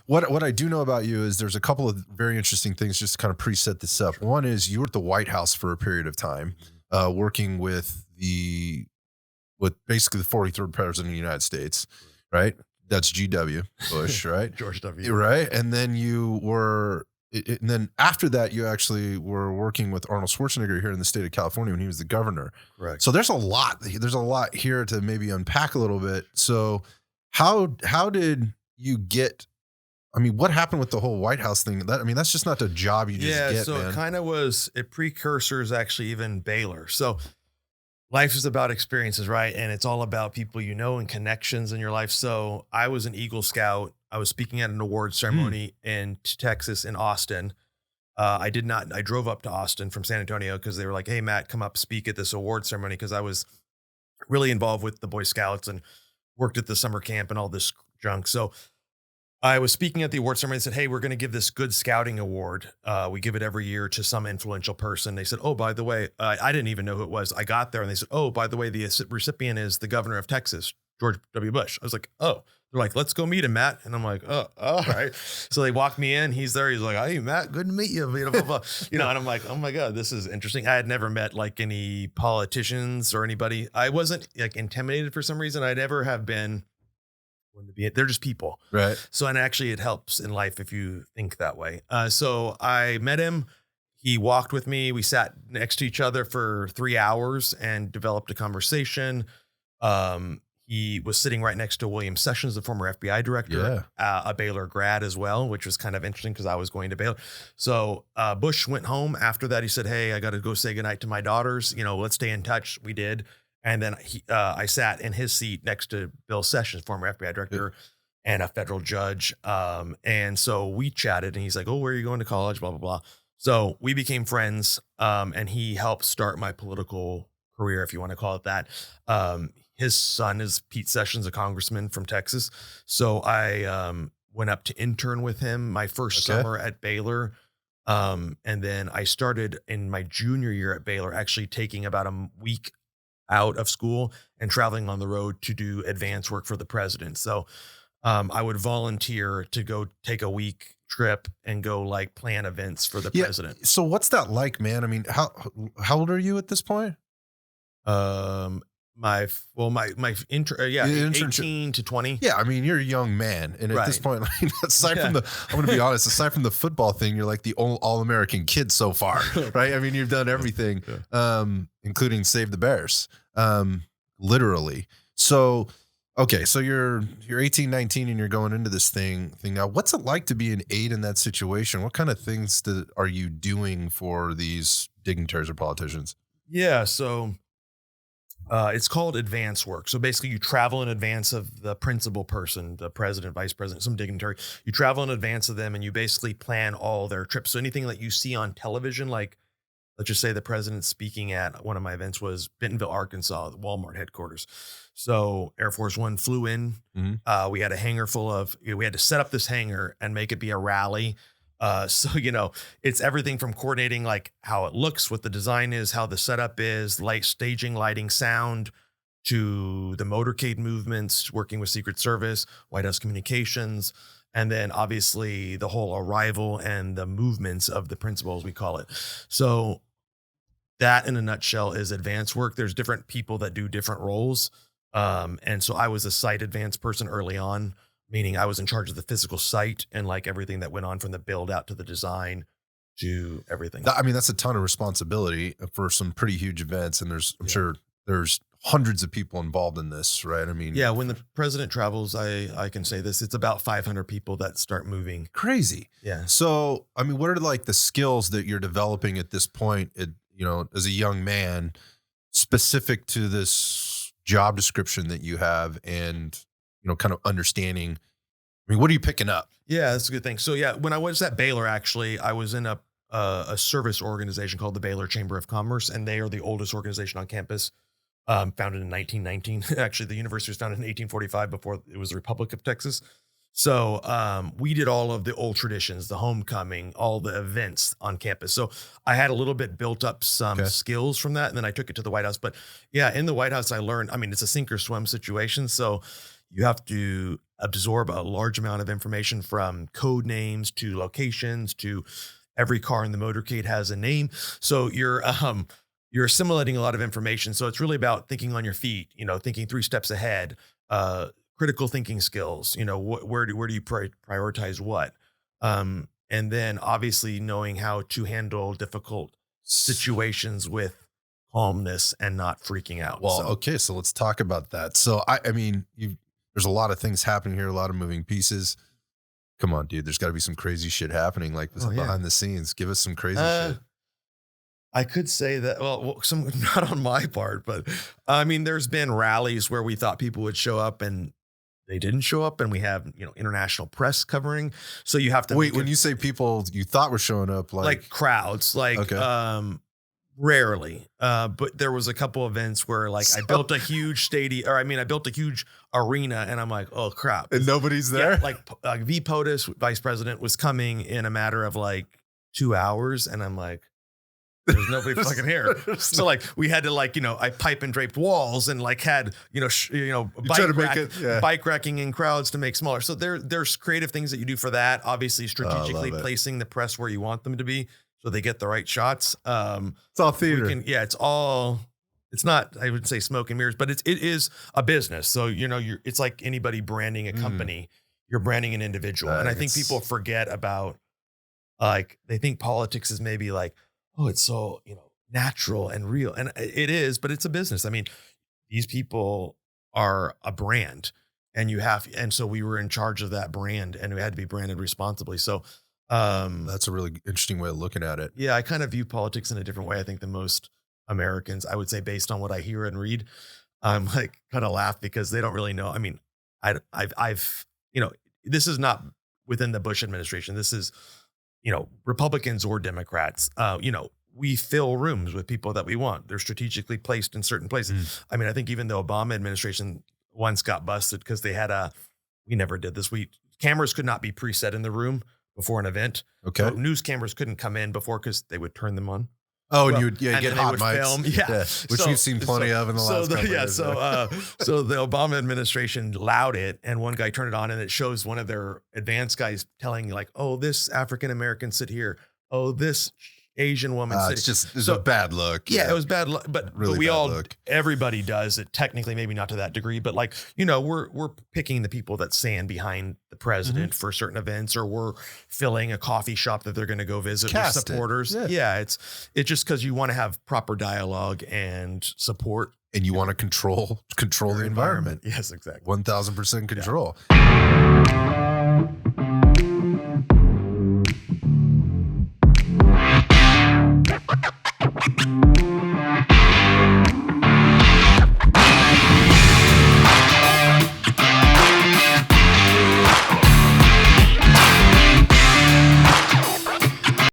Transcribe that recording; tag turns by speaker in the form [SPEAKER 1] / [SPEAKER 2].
[SPEAKER 1] What I do know about you is there's a couple of very interesting things just to kind of preset this up. One is you were at the White House for a period of time, working with basically the 43rd president of the United States, right? That's G.W. Bush, right?
[SPEAKER 2] George W.
[SPEAKER 1] Right. And then and then after that, you actually were working with Arnold Schwarzenegger here in the state of California when he was the governor.
[SPEAKER 2] Correct.
[SPEAKER 1] So there's a lot here to maybe unpack a little bit. So how did you get, I mean, what happened with the whole White House thing? That's just not the job you just get,
[SPEAKER 2] so
[SPEAKER 1] man.
[SPEAKER 2] it kind of was a precursor is actually even Baylor. So life is about experiences, right? And it's all about people you know and connections in your life. So I was an Eagle Scout. I was speaking at an award ceremony in Texas, in Austin. I drove up to Austin from San Antonio because they were like, hey, Matt, come up, speak at this award ceremony. Because I was really involved with the Boy Scouts and worked at the summer camp and all this junk. So I was speaking at the award ceremony and said, hey, we're going to give this Good Scouting Award. We give it every year to some influential person. They said, oh, by the way, I didn't even know who it was. I got there and they said, oh, by the way, the recipient is the governor of Texas, George W. Bush. I was like, oh. They're like, let's go meet him, Matt. And I'm like, oh, all right. So they walked me in. He's there. He's like, hey, Matt, good to meet you. Blah, blah, blah. And I'm like, oh my God, this is interesting. I had never met like any politicians or anybody. I wasn't like intimidated for some reason. I never have been. They're just people.
[SPEAKER 1] Right.
[SPEAKER 2] So, and actually it helps in life if you think that way. So I met him. He walked with me. We sat next to each other for 3 hours and developed a conversation. He was sitting right next to William Sessions, the former FBI director, a Baylor grad as well, which was kind of interesting because I was going to Baylor. So Bush went home after that. He said, hey, I got to go say goodnight to my daughters. Let's stay in touch. We did. And then I sat in his seat next to Bill Sessions, former FBI director and a federal judge. And so we chatted and he's like, oh, where are you going to college? Blah, blah, blah. So we became friends and he helped start my political career, if you want to call it that. His son is Pete Sessions, a congressman from Texas. So I went up to intern with him my first summer at Baylor. And then I started in my junior year at Baylor, actually taking about a week out of school and traveling on the road to do advance work for the president. So I would volunteer to go take a week trip and go like plan events for the president.
[SPEAKER 1] So what's that like, man? I mean, how old are you at this point?
[SPEAKER 2] My internship, 18 to 20.
[SPEAKER 1] Yeah, I mean, you're a young man, and at this point, like, aside from I'm going to be honest, aside from the football thing, you're like the all-American kid so far, right? I mean, you've done everything, including save the Bears, literally. So, okay, so you're 18, 19, and you're going into this thing now. What's it like to be an aide in that situation? What kind of things are you doing for these dignitaries or politicians?
[SPEAKER 2] Yeah, so. It's called advance work. So basically you travel in advance of the principal person, the president, vice president, some dignitary. You travel in advance of them and you basically plan all their trips. So anything that you see on television, like let's just say the president speaking at one of my events was Bentonville, Arkansas, the Walmart headquarters. So Air Force One flew in. We had a hangar we had to set up this hangar and make it be a rally. So, it's everything from coordinating like how it looks, what the design is, how the setup is, staging, lighting, sound, to the motorcade movements, working with Secret Service, White House communications, and then obviously the whole arrival and the movements of the principals, we call it. So that in a nutshell is advance work. There's different people that do different roles. And so I was a site advance person early on, meaning I was in charge of the physical site and like everything that went on from the build out to the design to everything.
[SPEAKER 1] I mean, that's a ton of responsibility for some pretty huge events. And I'm sure there's hundreds of people involved in this, right? I mean,
[SPEAKER 2] when the president travels, I can say this, it's about 500 people that start moving.
[SPEAKER 1] Crazy.
[SPEAKER 2] Yeah.
[SPEAKER 1] So, I mean, what are like the skills that you're developing at this point, as a young man, specific to this job description that you have and, kind of understanding, I mean, what are you picking up?
[SPEAKER 2] Yeah, that's a good thing. So when I was at Baylor, actually, I was in a service organization called the Baylor Chamber of Commerce, and they are the oldest organization on campus, founded in 1919. Actually, the university was founded in 1845 before it was the Republic of Texas. So we did all of the old traditions, the homecoming, all the events on campus. So I had a little bit built up some skills from that, and then I took it to the White House. But in the White House, I learned, I mean, it's a sink or swim situation. So You have to absorb a large amount of information, from code names to locations to every car in the motorcade has a name. So you're assimilating a lot of information. So it's really about thinking on your feet, thinking 3 steps ahead, critical thinking skills, where do you prioritize what? And then obviously knowing how to handle difficult situations with calmness and not freaking out.
[SPEAKER 1] Well, okay. So let's talk about that. So I mean, there's a lot of things happening here, a lot of moving pieces. Come on, dude. There's got to be some crazy shit happening like this behind the scenes. Give us some crazy shit.
[SPEAKER 2] I could say that, some not on my part, but I mean, there's been rallies where we thought people would show up and they didn't show up, and we have, international press covering. So you have to
[SPEAKER 1] wait. When you say people you thought were showing up, like
[SPEAKER 2] crowds, rarely. But there was a couple events where I built a huge stadium, I built a huge arena, and I'm like, oh crap,
[SPEAKER 1] and nobody's there.
[SPEAKER 2] Yeah, V. POTUS, vice president, was coming in a matter of 2 hours, and I'm like, there's nobody fucking here. So we had to I pipe and draped walls and had bike racking in crowds to make smaller. So there's creative things that you do for that. Obviously, strategically placing the press where you want them to be so they get the right shots.
[SPEAKER 1] It's all theater.
[SPEAKER 2] It's not, I would say, smoke and mirrors, but it is a business. So it's like anybody branding a company. You're branding an individual, and I think people forget about they think politics is maybe oh, it's so, natural and real. And it is, but it's a business. I mean, these people are a brand, and so we were in charge of that brand, and we had to be branded responsibly. So
[SPEAKER 1] that's a really interesting way of looking at it.
[SPEAKER 2] Yeah. I kind of view politics in a different way, I think, than most Americans, I would say, based on what I hear and read. I'm kind of laugh because they don't really know. I mean, I've this is not within the Bush administration. This is, Republicans or Democrats, we fill rooms with people that we want. They're strategically placed in certain places. I mean, I think even the Obama administration once got busted because they had we never did this. Cameras could not be preset in the room before an event.
[SPEAKER 1] Okay.
[SPEAKER 2] So news cameras couldn't come in before because they would turn them on.
[SPEAKER 1] Oh, and you would get hot mics.
[SPEAKER 2] Film.
[SPEAKER 1] Which we've seen plenty of in the last couple years.
[SPEAKER 2] So the Obama administration allowed it, and one guy turned it on, and it shows one of their advanced guys telling oh, this African-American sit here. Oh, this Asian woman sit here.
[SPEAKER 1] It's a bad look.
[SPEAKER 2] Yeah, it was bad luck, but
[SPEAKER 1] really
[SPEAKER 2] everybody does it technically, maybe not to that degree, but we're picking the people that stand behind the president for certain events, or we're filling a coffee shop that they're going to go visit with supporters. Yeah, it's just because you want to have proper dialogue and support,
[SPEAKER 1] and you want to control the environment.
[SPEAKER 2] Yes, exactly.
[SPEAKER 1] 1000% control. Yeah.